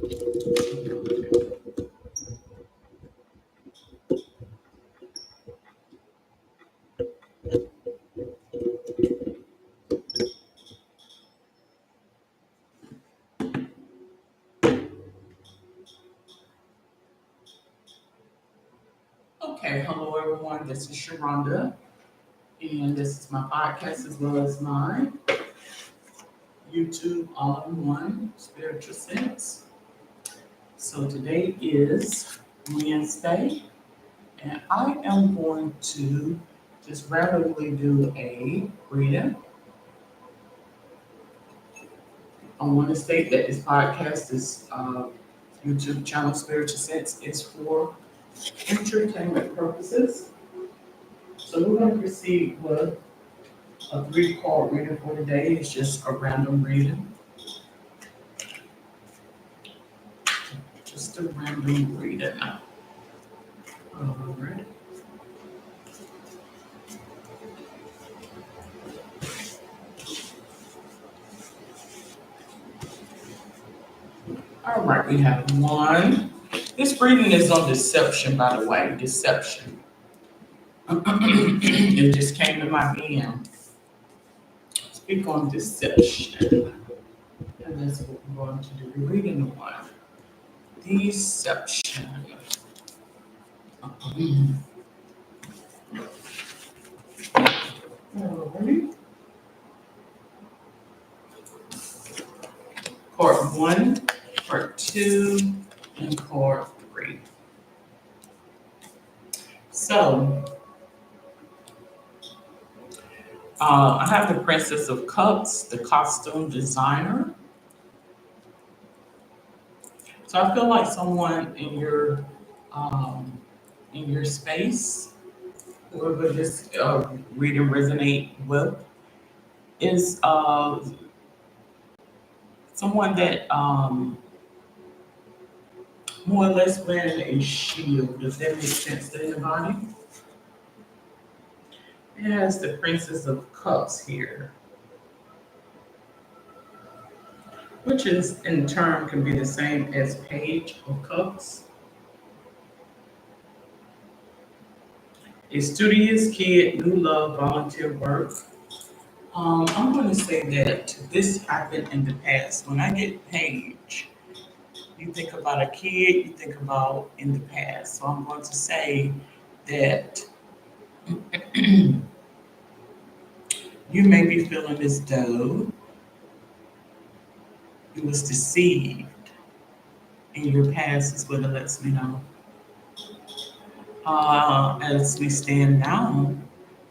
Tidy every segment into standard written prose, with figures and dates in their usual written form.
Okay, hello everyone. This is Sharonda, and this is my podcast as well as my YouTube all-in-one spiritual sense. So today is Wednesday, and I am going to just randomly do a reading. I want to state that this podcast, this YouTube channel, Spiritual Sense, is for entertainment purposes. So we're going to proceed with a three-card reading for today. It's just a random reading. Just a random reading. All right. All right, we have one. This reading is on deception, by the way. Deception. It just came to my hand. Speak on deception. And that's what we're going to do. We're reading one. Deception. All right. Part one, part two, and part three. So, I have the Princess of Cups, the costume designer. So I feel like someone in your space, whoever this reading resonate with, is someone that more or less wearing a shield. Does that make sense to anybody? It has the Princess of Cups here, which is in turn can be the same as Page of Cups. A studious kid, new love, volunteer work. I'm going to say that this happened in the past. When I get Page, you think about a kid, you think about in the past. So I'm going to say that you may be feeling as though you was deceived in your past is what it lets me know. As we stand now,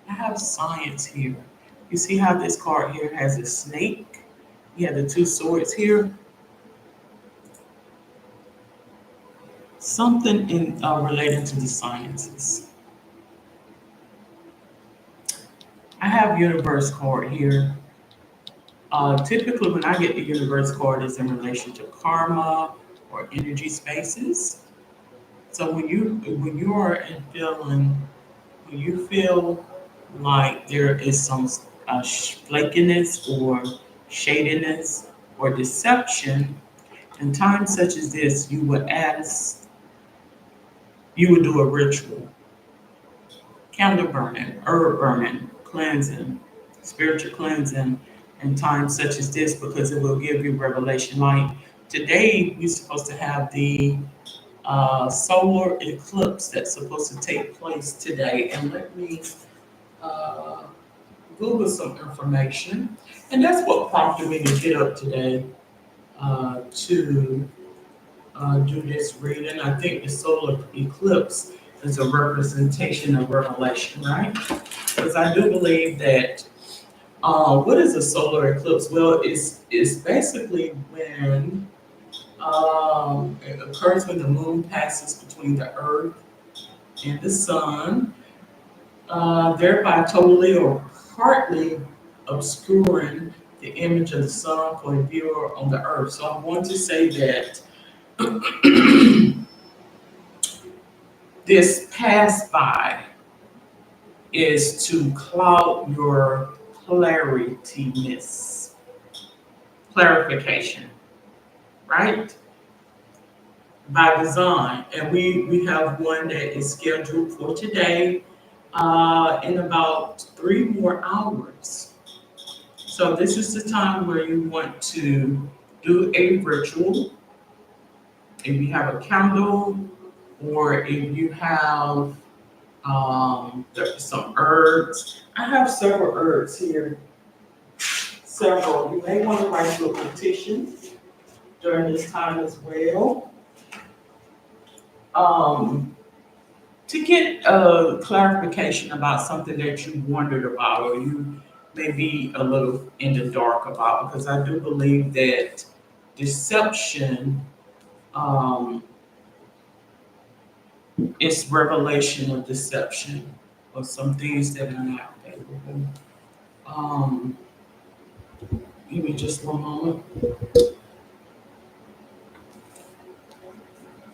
I have science here. You see how this card here has a snake? You have the two swords here. Something in related to the sciences. I have universe card here. Typically, when I get the universe card, it's in relation to karma or energy spaces. So when you are in feeling when you feel like there is some flakiness or shadiness or deception, in times such as this, you would do a ritual, candle burning, herb burning, cleansing, spiritual cleansing in times such as this because it will give you revelation. Like today, we're supposed to have the solar eclipse that's supposed to take place today. And let me uh, Google some information. And that's what prompted me to get up today to do this reading. I think the solar eclipse is a representation of revelation, right? Because I do believe that what is a solar eclipse? Well, it's basically when it occurs when the moon passes between the earth and the sun, thereby totally or partly obscuring the image of the sun for the viewer on the earth. So I want to say that this pass by is to cloud your clarification, right? by design. And we have one that is scheduled for today in about 3 more hours. So this is the time where you want to do a ritual. If you have a candle, or if you have some herbs. I have several herbs here. Several. You may want to write you a petition during this time as well. Um, to get clarification about something that you wondered about, or you may be a little in the dark about, because I do believe that deception um, is revelation of deception, or some things that are not favorable. Um, Give me just one moment.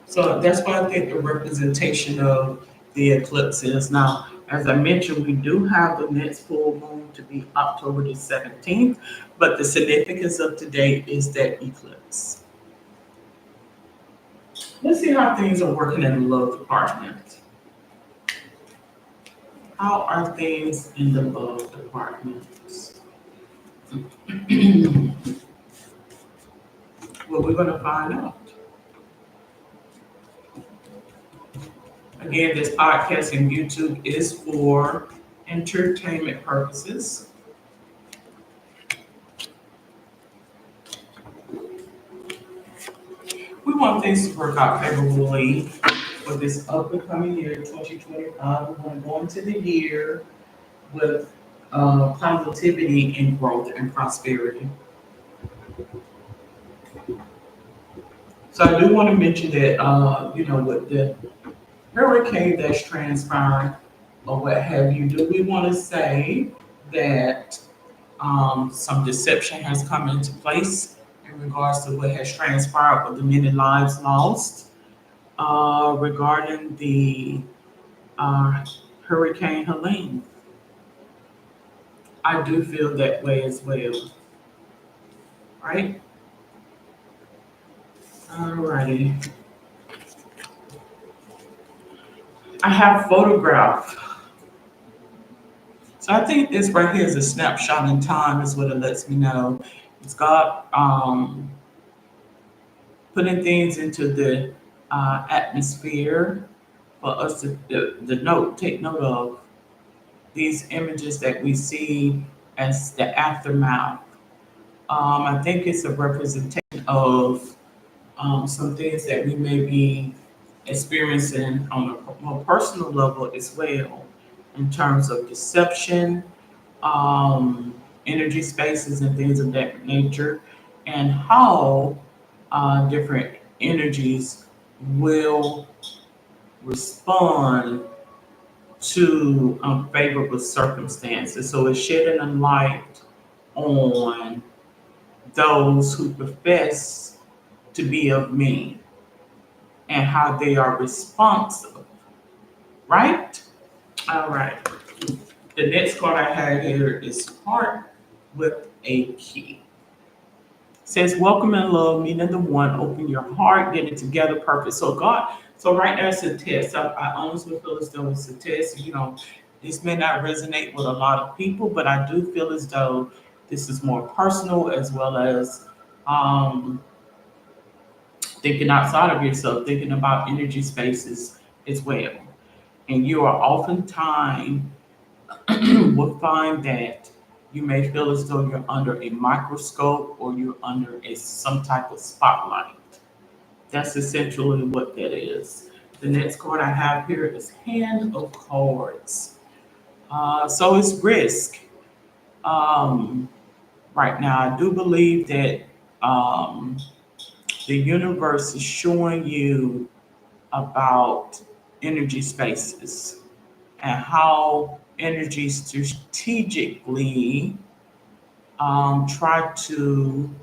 So that's why I think the representation of the eclipse is now. As I mentioned, we do have the next full moon to be October the 17th, but the significance of today is that eclipse. Let's see how things are working in the love department. How are things in the love department? Well, we're going to find out. Again, this podcast and YouTube is for entertainment purposes. We want things to work out favorably for this up and coming year, 2025. We want to go into the year with positivity and growth and prosperity. So I do want to mention that, with the hurricane that's transpired or what have you, do we want to say that some deception has come into place in regards to what has transpired with the many lives lost regarding the uh, Hurricane Helene? I do feel that way as well, right? Alrighty. I have photograph. So I think this right here is a snapshot in time, is what it lets me know. It's God putting things into the atmosphere for us to take note of these images that we see as the aftermath. I think it's a representation of some things that we may be experiencing on a more personal level as well, in terms of deception, energy spaces, and things of that nature, and how different energies will respond to unfavorable circumstances. So it's shedding a light on those who profess to be of me and how they are responsive, right? All right. The next card I have here is Heart with a Key. Says, welcome and love, meaning the one, open your heart, get it together, perfect. So God, so right now it's a test. I honestly feel as though it's a test. This may not resonate with a lot of people, but I do feel as though this is more personal, as well as um, thinking outside of yourself, thinking about energy spaces as well. And you are oftentimes will find that you may feel as though you're under a microscope, or you're under some type of spotlight. That's essentially what that is. The next card I have here is Hand of Cards. So it's risk. Um, right now, I do believe that um, the universe is showing you about energy spaces and how energy strategically try to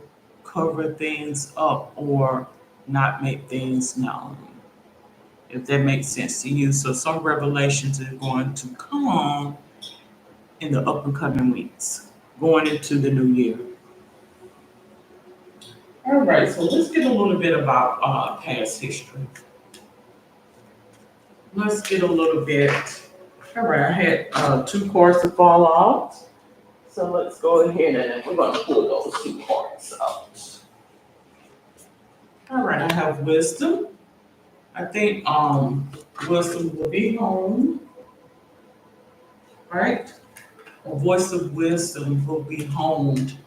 cover things up or not make things known, if that makes sense to you. So some revelations are going to come in the up and coming weeks, going into the new year. All right, so let's get a little bit about past history. Let's get a little bit. All right, I had two cards to fall out. So let's go ahead and we're going to pull those two cards out. All right, I have wisdom. I think wisdom will be home, right? A voice of wisdom will be honed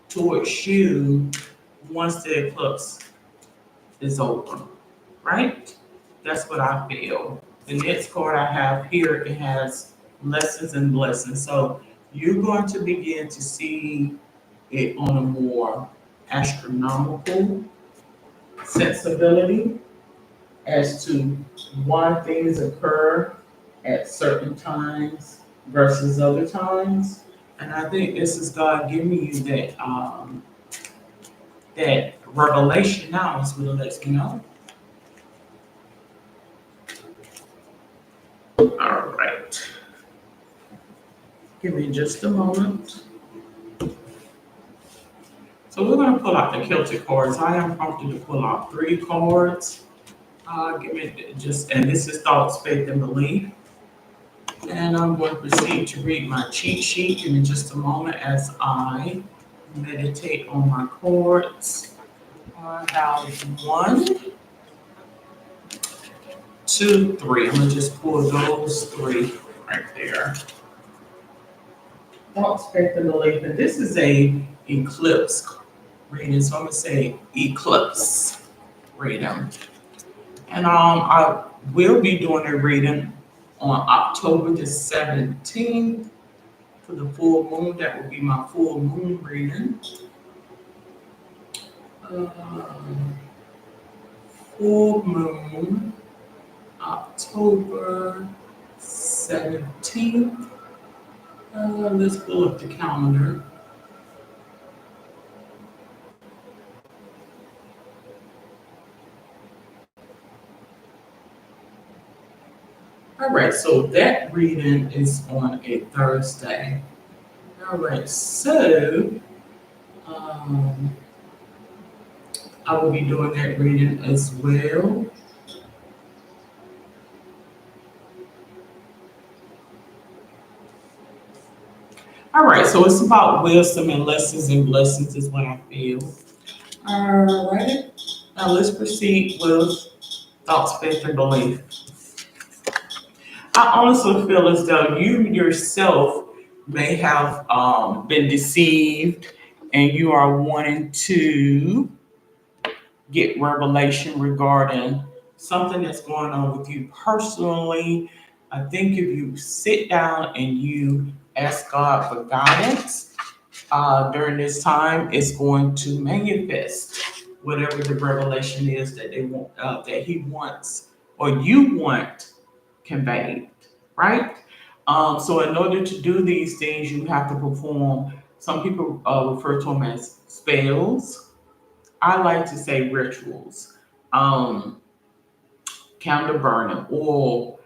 towards you once the eclipse is over, right? That's what I feel. The next card I have here, it has lessons and blessings. So you're going to begin to see it on a more astronomical sensibility as to why things occur at certain times versus other times. And I think this is God giving you that revelation now is what it lets me know. All right. Give me just a moment. So we're going to pull out the Celtic cards. I am prompted to pull out three cards. Give me just, and this is thoughts, faith, and belief. And I'm going to proceed to read my cheat sheet in just a moment as I meditate on my cards. I have one, two, three. I'm going to just pull those three right there. Thoughts, faith, and belief. And this is a eclipse reading. So I'm going to say eclipse reading. And I will be doing a reading on October the 17th for the full moon. That will be my full moon reading. Full moon, October 17th. Let's pull up the calendar. All right, so that reading is on a Thursday. All right, so um, I will be doing that reading as well. All right, so it's about wisdom and lessons and blessings, is what I feel. All right, now let's proceed with thoughts, faith, and belief. I honestly feel as though you yourself may have been deceived and you are wanting to get revelation regarding something that's going on with you personally. I think if you sit down and you ask God for guidance during this time, it's going to manifest whatever the revelation is that they want, that He wants or you want conveyed, right? So in order to do these things, you have to perform. Some people refer to them as spells. I like to say rituals, um, candle burning, oil,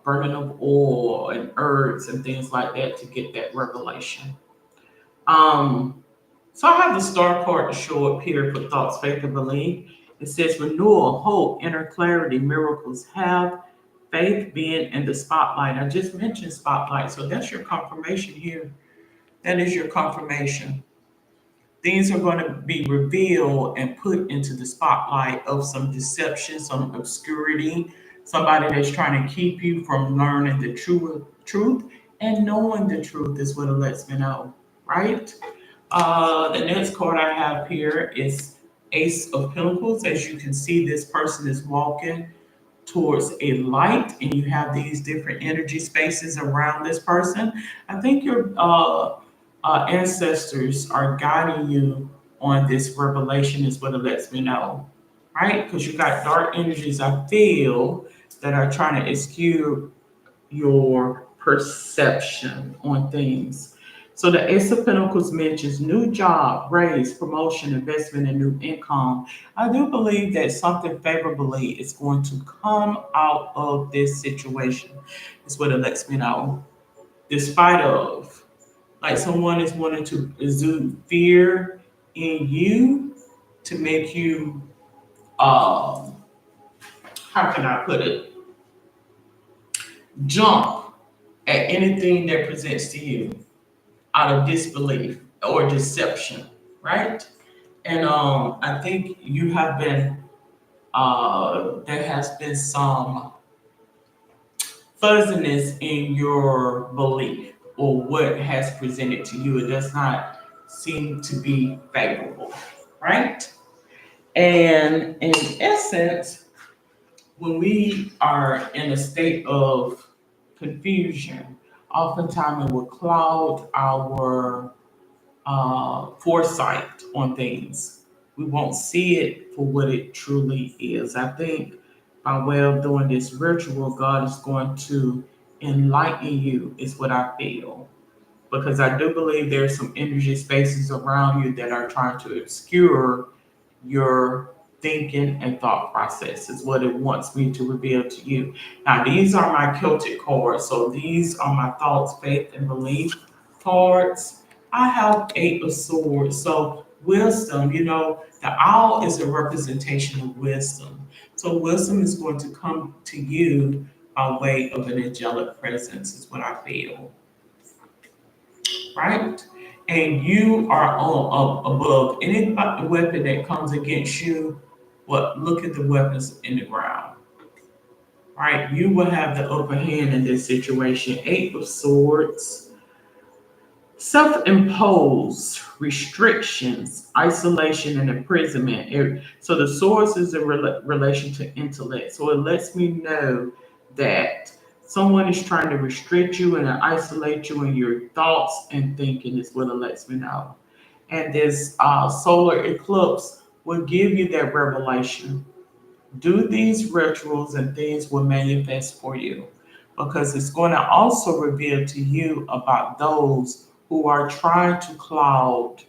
burning of oil and herbs and things like that to get that revelation. Um, so I have the star card to show up here for thoughts, faith, and belief. It says renewal, hope, inner clarity, miracles have faith being in the spotlight. I just mentioned spotlight, so that's your confirmation here. That is your confirmation. Things are going to be revealed and put into the spotlight of some deception, some obscurity, somebody that's trying to keep you from learning the truth and knowing the truth is what it lets me know, right? The next card I have here is Ace of Pentacles. As you can see, this person is walking towards a light and you have these different energy spaces around this person. I think your ancestors are guiding you on this revelation is what it lets me know, right? Because you got dark energies I feel that are trying to skew your perception on things. So the Ace of Pentacles mentions new job, raise, promotion, investment, and new income. I do believe that something favorably is going to come out of this situation. Is what it lets me know. Despite of, like someone is wanting to exude fear in you to make you, um, how can I put it, jump at anything that presents to you out of disbelief or deception, right? And I think you have been, there has been some fuzziness in your belief or what has presented to you. It does not seem to be favorable, right? And in essence, when we are in a state of confusion, oftentimes it will cloud our foresight on things. We won't see it for what it truly is. I think by way of doing this ritual, God is going to enlighten you, is what I feel. Because I do believe there's some energy spaces around you that are trying to obscure your thinking and thought process is what it wants me to reveal to you. Now, these are my Celtic cards. So these are my thoughts, faith, and belief cards. I have Eight of Swords. So wisdom, the owl is a representation of wisdom. So wisdom is going to come to you by way of an angelic presence, is what I feel, right? And you are on up above any weapon that comes against you. What? Look at the weapons in the ground, right? You will have the upper hand in this situation. Eight of Swords, self-imposed restrictions, isolation, and imprisonment. So the swords is a relation to intellect. So it lets me know that someone is trying to restrict you and isolate you in your thoughts and thinking is what it lets me know. And this solar eclipse will give you that revelation. Do these rituals and things will manifest for you because it's going to also reveal to you about those who are trying to cloud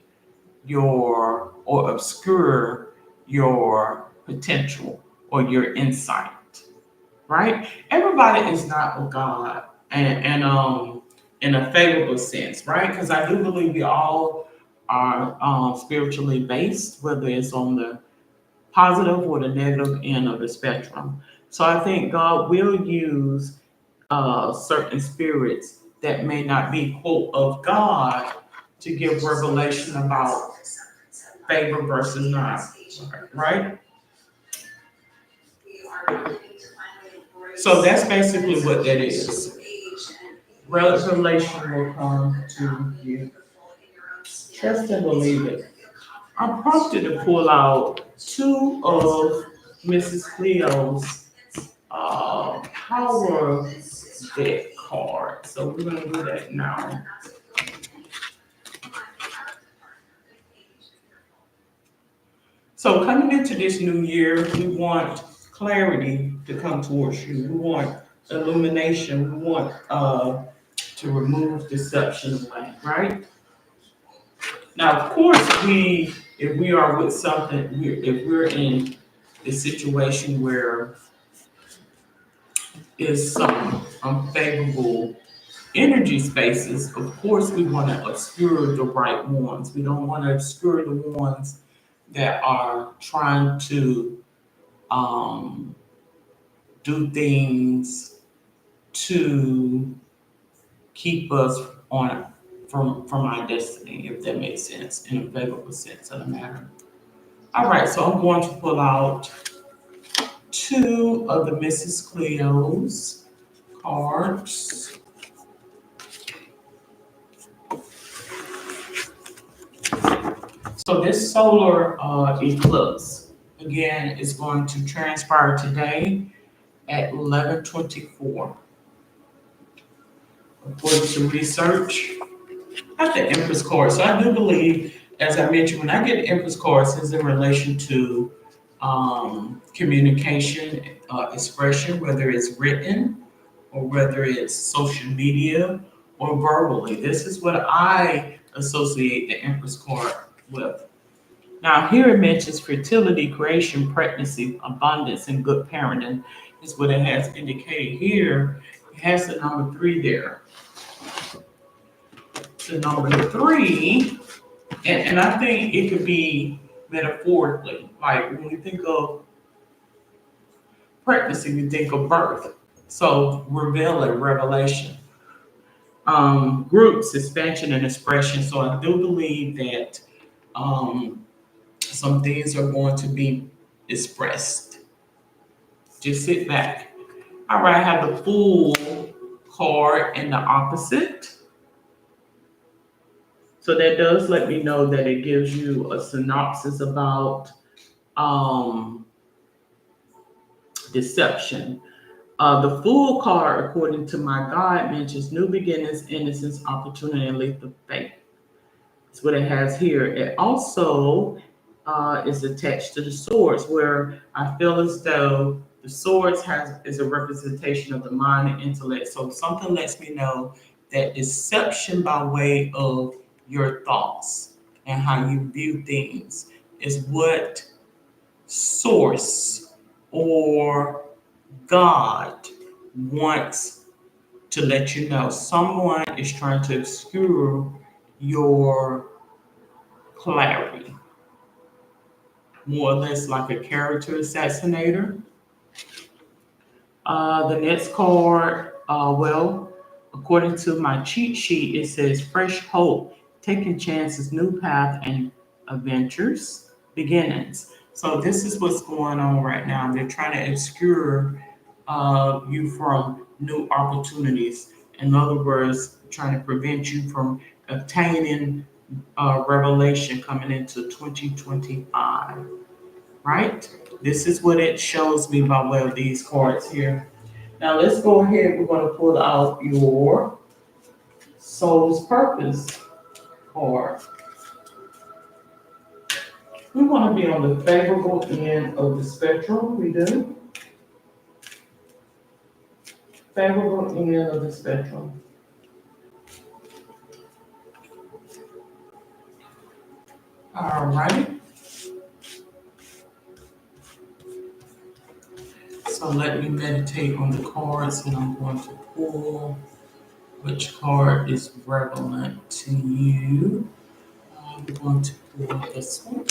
your or obscure your potential or your insight, right? Everybody is not with God and in a favorable sense, right? Because I do believe we all are spiritually based, whether it's on the positive or the negative end of the spectrum. So I think God will use certain spirits that may not be quote of God to give revelation about favor versus not, right? So that's basically what that is. Revelation will come to you. Trust and believe it. I'm prompted to pull out two of Mrs. Cleo's power deck card. So we're gonna do that now. So coming into this new year, we want clarity to come towards you. We want illumination. We want to remove deception away, right? Now, of course, if we are with something, if we're in a situation where is some unfavorable energy spaces, of course, we want to obscure the right ones. We don't want to obscure the ones that are trying to um, do things to keep us on from our destiny, if that makes sense, in a favorable sense of the matter. All right, so I'm going to pull out two of the Mrs. Cleo's cards. So this solar eclipse, again, is going to transpire today at 11:24. According to research, I have the Empress card. So I do believe, as I mentioned, when I get the Empress cards, it's in relation to communication, expression, whether it's written or whether it's social media or verbally. This is what I associate the Empress card with. Now, here it mentions fertility, creation, pregnancy, abundance, and good parenting, is what it has indicated here. It has the number three there. The number three And I think it could be metaphorically, like when we think of pregnancy, we think of birth. So revealing, revelation. Groups, expansion and expression. So I do believe that um, some things are going to be expressed. Just sit back. All right, I have the full card and the opposite. So that does let me know that it gives you a synopsis about um, deception. The full card, according to my guide, mentions new beginnings, innocence, opportunity, and leap of faith. That's what it has here. It also is attached to the swords, where I feel as though the swords has is a representation of the mind and intellect. So something lets me know that deception by way of your thoughts and how you view things is what source or God wants to let you know. Someone is trying to obscure your clarity, more or less like a character assassinator. The next card, according to my cheat sheet, it says fresh hope, taking chances, new path, and adventures, beginnings. So this is what's going on right now. They're trying to obscure you from new opportunities. In other words, trying to prevent you from obtaining revelation coming into 2025, right? This is what it shows me by way of these cards here. Now let's go ahead. We're going to pull out your soul's purpose card. We want to be on the favorable end of the spectrum. We do. Favorable end of the spectrum. All right. So let me meditate on the cards, and I'm going to pull which card is relevant to you. I'm going to pull this one.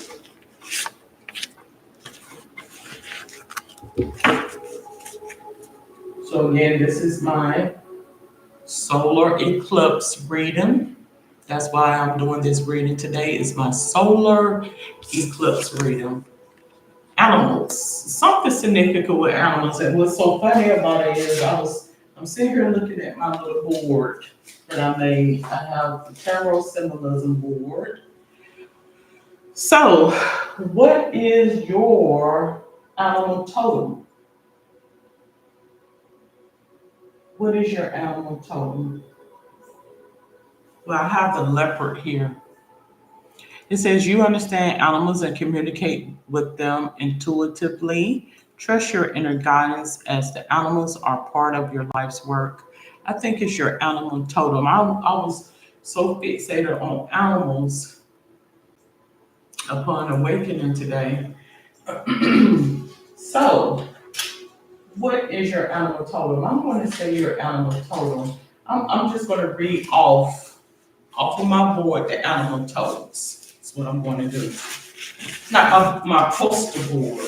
So again, this is my solar eclipse reading. That's why I'm doing this reading today. It's my solar eclipse reading. Animals. Something significant with animals. And what's so funny about it is I'm sitting here looking at my little board that I made. I have the tarot symbolism board. So, what is your animal totem? What is your animal totem? Well, I have the leopard here. It says you understand animals and communicate with them intuitively. Trust your inner guidance as the animals are part of your life's work. I think it's your animal totem. I was so fixated on animals upon awakening today. So, what is your animal totem? I'm going to say your animal totem. I'm just going to read off of my board the animal totems. That's what I'm going to do. Not my poster board.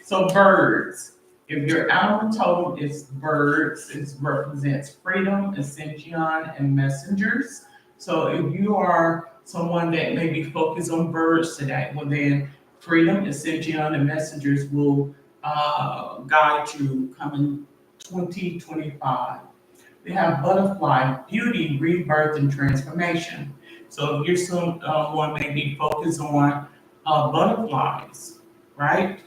So birds. If your animal totem is birds, it represents freedom, ascension, and messengers. So if you are someone that may be focused on birds today, well then freedom, ascension, and messengers will guide you coming 2025. We have butterfly, beauty, rebirth, and transformation. So if you're someone may be focused on butterflies, right?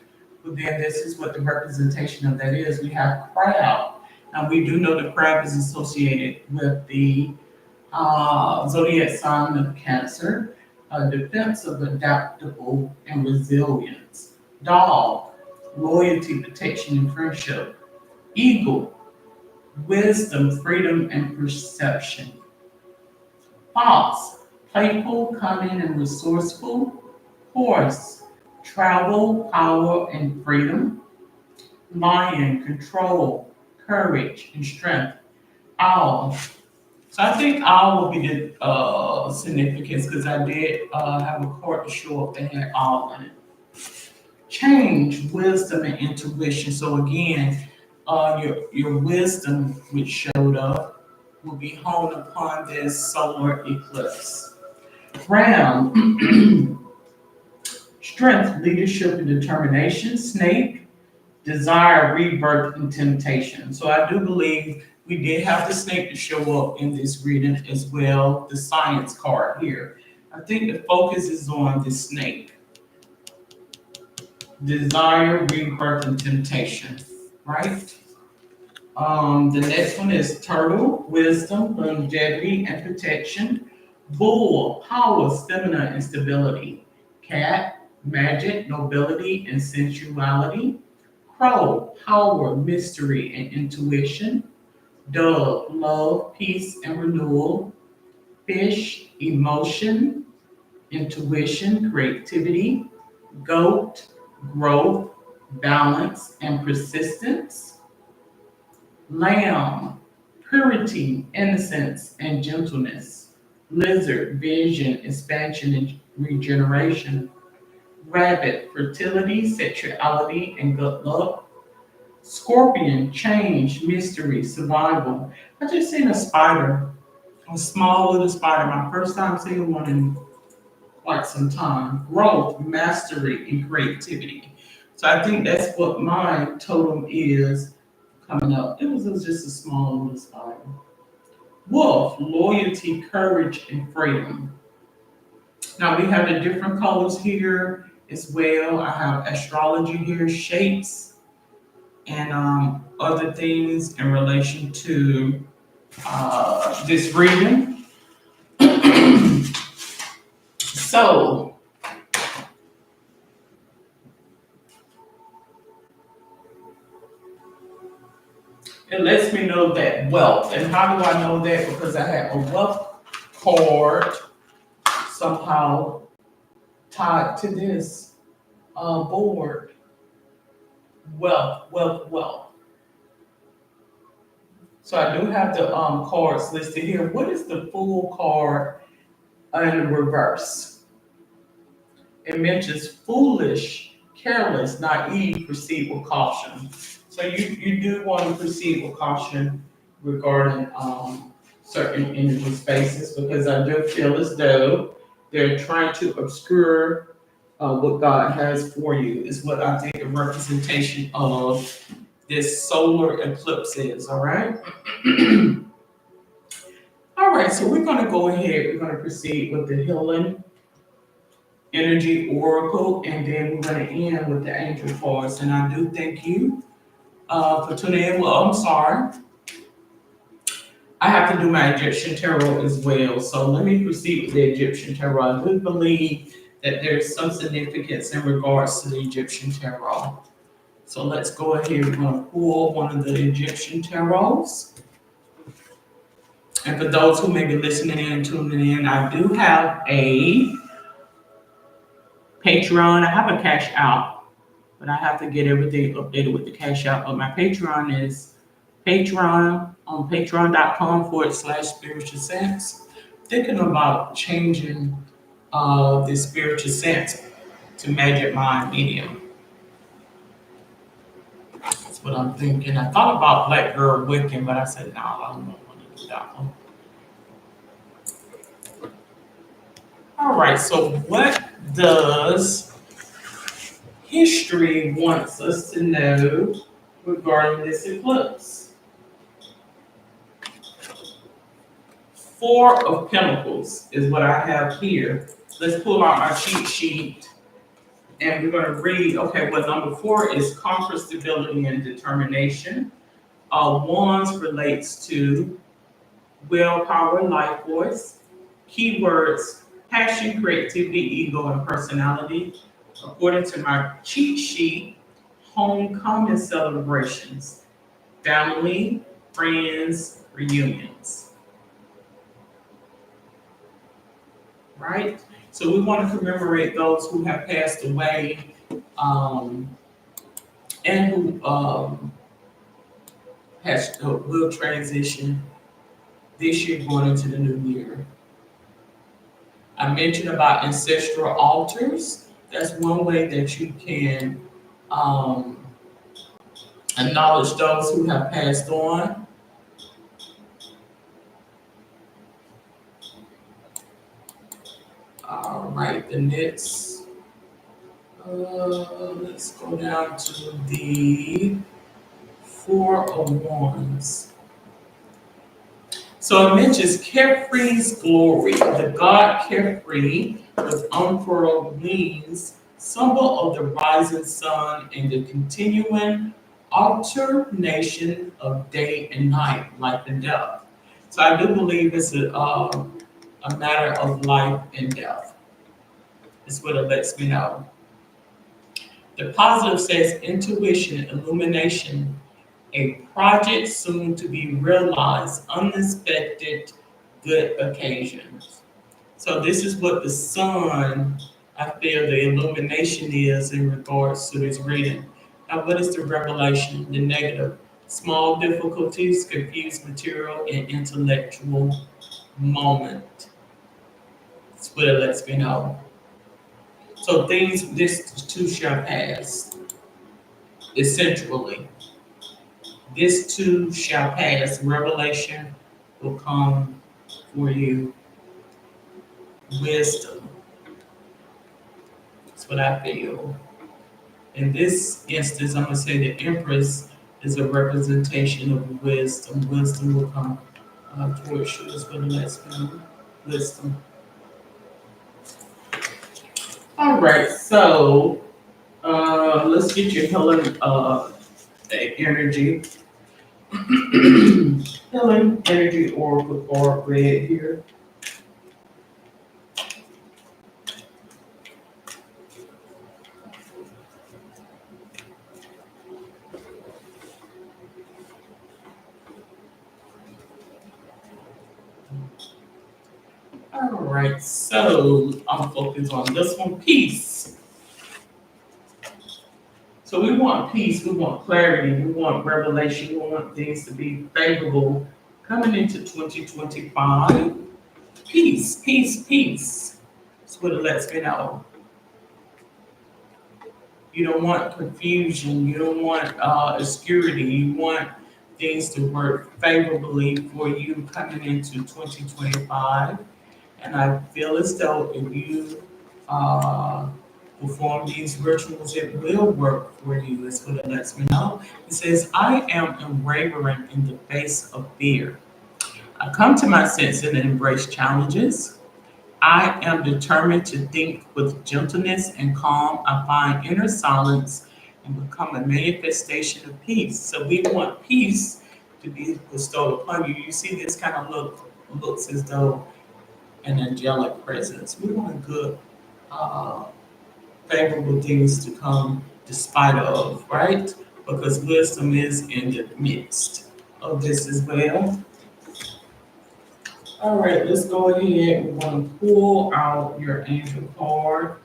Well, then this is what the representation of that is. We have crab. Now we do know the crab is associated with the zodiac sign of Cancer, defensive, adaptable, and resilience. Dog, loyalty, protection, and friendship. Eagle, wisdom, freedom, and perception. Fox, playful, cunning, and resourceful. Horse, travel, power, and freedom. Lion, control, courage, and strength. Owl, So I think all will be the significance because I did have a card to show up that had all in it. Change, wisdom, and intuition. So again, your wisdom, which showed up, will be honed upon this solar eclipse. Ground, strength, leadership, and determination. Snake, desire, rebirth, and temptation. So I do believe we did have the snake to show up in this reading as well, the science card here. I think the focus is on the snake. Desire, rebirth, and temptation, right? The next one is turtle, wisdom, longevity, and protection. Bull, power, stamina, and stability. Cat, magic, nobility, and sensuality. Crow, power, mystery, and intuition. Dove, love, peace, and renewal. Fish, emotion, intuition, creativity. Goat, growth, balance, and persistence. Lamb, purity, innocence, and gentleness. Lizard, vision, expansion, and regeneration. Rabbit, fertility, sexuality, and good luck. Scorpion, change, mystery, survival. I just seen a spider, a small little spider. My first time seeing one in quite some time. Growth, mastery, and creativity. So I think that's what my totem is coming up. It was just a small little spider. Wolf, loyalty, courage, and freedom. Now we have the different colors here as well. I have astrology here, shapes, and other things in relation to this reading. So it lets me know that wealth. And how do I know that? Because I have a wealth card somehow tied to this board. Wealth, wealth, wealth. So I do have the cards listed here. What is the full card in reverse? It mentions foolish, careless, naive, proceed with caution. So you do want to proceed with caution regarding certain energy spaces because I do feel as though they're trying to obscure what God has for you, is what I think a representation of this solar eclipse is, all right? All right, so we're going to go ahead, we're going to proceed with the healing energy oracle, and then we're going to end with the angel cards. And I do thank you for tuning in. Well, I'm sorry. I have to do my Egyptian tarot as well. So let me proceed with the Egyptian tarot. I do believe that there's some significance in regards to the Egyptian tarot. So let's go ahead. We're going to pull one of the Egyptian tarots. And for those who may be listening in and tuning in, I do have a Patreon. I have a cash out, but I have to get everything updated with the cash out. But my Patreon is Patreon on patreon.com/spiritual sense. Thinking about changing the spiritual sense to Magic Mind Medium. That's what I'm thinking. I thought about Black Girl Wiccan, but I said, no, I don't want to do that one. All right, so what does history wants us to know regarding this eclipse? Four of Pentacles is what I have here. Let's pull out my cheat sheet and we're going to read. Okay, well, number 4 is conquer, stability, and determination. Wands relates to willpower, life force. Keywords: passion, creativity, ego, and personality. According to my cheat sheet, homecoming celebrations, family, friends, reunions. Right? So we want to commemorate those who have passed away and who will transition this year going into the new year. I mentioned about ancestral altars. That's one way that you can um, acknowledge those who have passed on. All right, the next, let's go down to the Four of Wands. So it mentions Carefree's glory, the god Carefree with unfurled wings, symbol of the rising sun and the continuing alternation of day and night, life and death. So I do believe it's a matter of life and death. It's what it lets me know. The positive says intuition, illumination, a project soon to be realized, unexpected good occasions. So this is what the sun, I feel the illumination is in regards to this reading. Now what is the revelation? The negative. Small difficulties, confused material, and intellectual moment. That's what it lets me know. So things, this too shall pass, essentially. This too shall pass. Revelation will come for you. Wisdom. That's what I feel. In this instance, I'm going to say the Empress is a representation of wisdom. Wisdom will come towards you. That's what it lets me know. Wisdom. All right, so let's get your Helen energy. Helen energy oracle card read here. All right, so I'm focused on this one, peace. So we want peace, we want clarity, we want revelation, we want things to be favorable coming into 2025. Peace, peace, peace. That's what it lets me know. You don't want confusion, you don't want obscurity, you want things to work favorably for you coming into 2025. And I feel as though if you uh, perform these rituals, it will work for you. That's what it lets me know. It says, I am unwavering in the face of fear. I come to my senses and embrace challenges. I am determined to think with gentleness and calm. I find inner silence and become a manifestation of peace. So we want peace to be bestowed upon you. You see, this kind of looks as though an angelic presence. We want good, uh, favorable things to come despite of, right? Because wisdom is in the midst of this as well. All right, let's go ahead. We're going to pull out your angel card.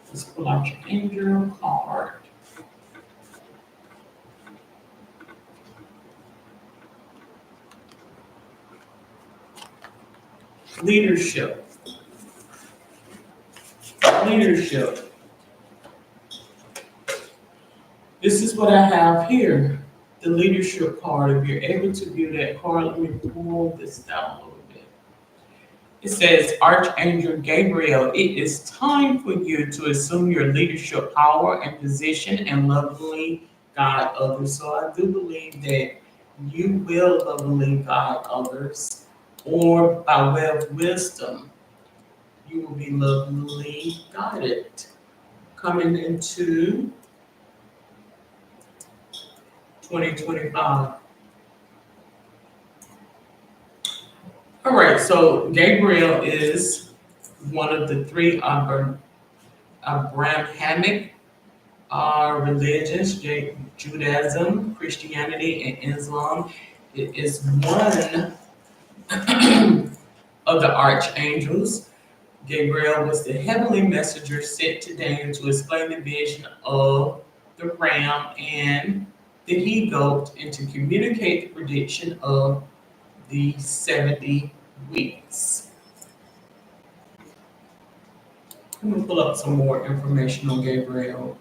Let's pull out your angel card. Leadership. Leadership. This is what I have here. The leadership card. If you're able to view that card, let me pull this down a little bit. It says, Archangel Gabriel, it is time for you to assume your leadership power and position and lovingly guide others. So I do believe that you will lovingly guide others, or by way of wisdom, you will be lovingly guided coming into 2025. All right, so Gabriel is one of the three Abrahamic religions, Judaism, Christianity, and Islam. It is one of the archangels. Gabriel was the heavenly messenger sent to Daniel to explain the vision of the ram and the he-goat and to communicate the prediction of the 70 weeks. I'm going to pull up some more information on Gabriel.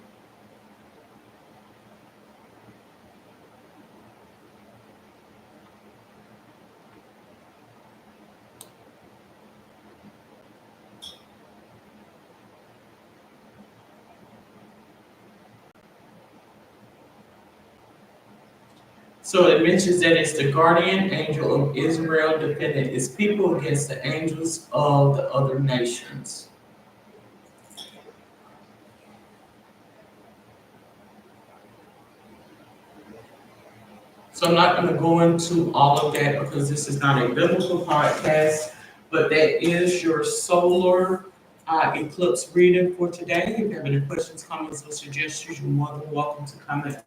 So it mentions that it's the guardian angel of Israel defending its people against the angels of the other nations. So I'm not going to go into all of that because this is not a biblical podcast, but that is your solar eclipse reading for today. If you have any questions, comments, or suggestions, you're more than welcome to comment